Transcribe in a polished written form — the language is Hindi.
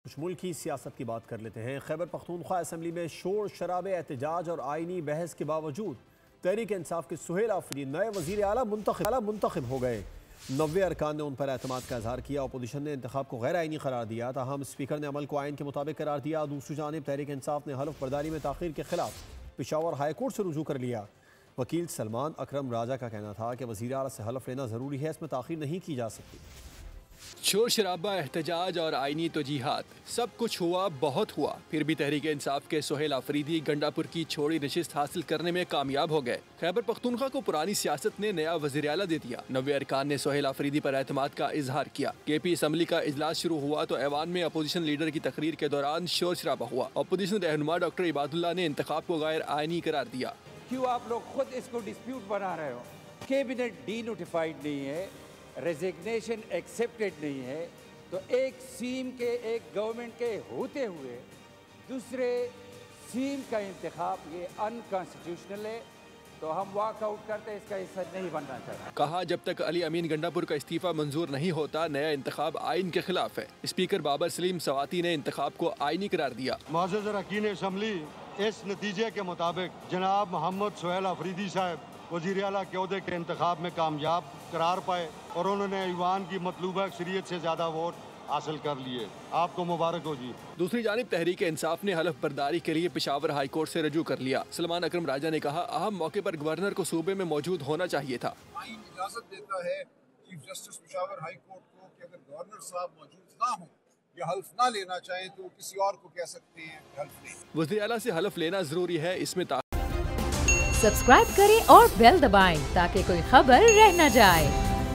कुछ मुल्की सियासत की बात कर लेते हैं। खैबर पख्तूनख्वा असम्बली में शोर शराबे, एहतजाज और आईनी बहस के बावजूद तहरीक इंसाफ के सुहेल आफरीदी नए वजीर आला मुंतखब हो गए। 90 अरकान ने उन पर एतमाद का इजहार किया। अपोजिशन ने इंतखाब को गैर आईनी करार दिया। ताहम स्पीकर ने अमल को आइन के मुताबिक करार दिया। दूसरी जानिब तहरीक इंसाफ ने हलफ बर्दारी में ताखीर के खिलाफ पेशावर हाईकोर्ट से रुजू कर लिया। वकील सलमान अकरम राजा का कहना था कि वज़ीर आला से हलफ लेना ज़रूरी है, इसमें ताखीर नहीं की जा सकती। शोर शराबा, एहतजाज और आइनी तोजीहात सब कुछ हुआ, बहुत हुआ, फिर भी तहरीक इंसाफ के सुहेल आफरीदी गंडापुर की छोड़ी नशिस्त हासिल करने में कामयाब हो गए। खैबर पख्तूनख्वा को पुरानी सियासत ने नया वज़ीर आला दे दिया। 90 अरकान ने सुहेल आफरीदी पर एतमाद का इजहार किया। KP असम्बली का इजलास शुरू हुआ तो ऐवान में अपोजिशन लीडर की तकरीर के दौरान शोर शराबा हुआ। अपोजिशन रहनुमा डॉक्टर इबादुल्लाह ने इंतखाब को गैर आइनी करार दिया। क्यों आप लोग खुद इसको डिस्प्यूट बना रहे हो? कैबिनेट डी नोटिफाइड नहीं है, रेजिग्नेशन एक्सेप्टेड नहीं है, तो एक सीम के, एक गवर्नमेंट के होते हुए दूसरे सीम का इंतखाब ये अनकॉन्स्टिट्यूशनल है, तो हम वॉकआउट करते इसका हिस्सा नहीं बनना चाहते। कहा जब तक अली अमीन गंडापुर का इस्तीफा मंजूर नहीं होता नया इंतखाब आइन के खिलाफ है। स्पीकर बाबर सलीम सवाती ने इंतखाब को आइनी करार दिया। मुअज़्ज़ज़ अरकान असम्बली इस नतीजे के मुताबिक जनाब मोहम्मद सुहेल आफरीदी साहब वज़ीर आला के ओहदे के इंतखाब में कामयाब करार पाए और उन्होंने ईवान की मतलूबा अक्सरियत से ज़्यादा वोट हासिल कर लिए। आपको मुबारक हो जी। दूसरी जानिब तहरीक इंसाफ ने हलफ बर्दारी के लिए पेशावर हाई कोर्ट से रजू कर लिया। सलमान अकरम राजा ने कहा अहम मौके पर गवर्नर को सूबे में मौजूद होना चाहिए था। आइन इजाजत देता है chief justice Peshawar high court को कि अगर गवर्नर साहब मौजूद ना हो या हल्फ ना लेना चाहें तो किसी और को कह सकते हैं हल्फ लें। वज़ीर आला से हलफ लेना जरूरी है, इसमें सब्सक्राइब करें और बेल दबाएं ताकि कोई खबर रह न जाए।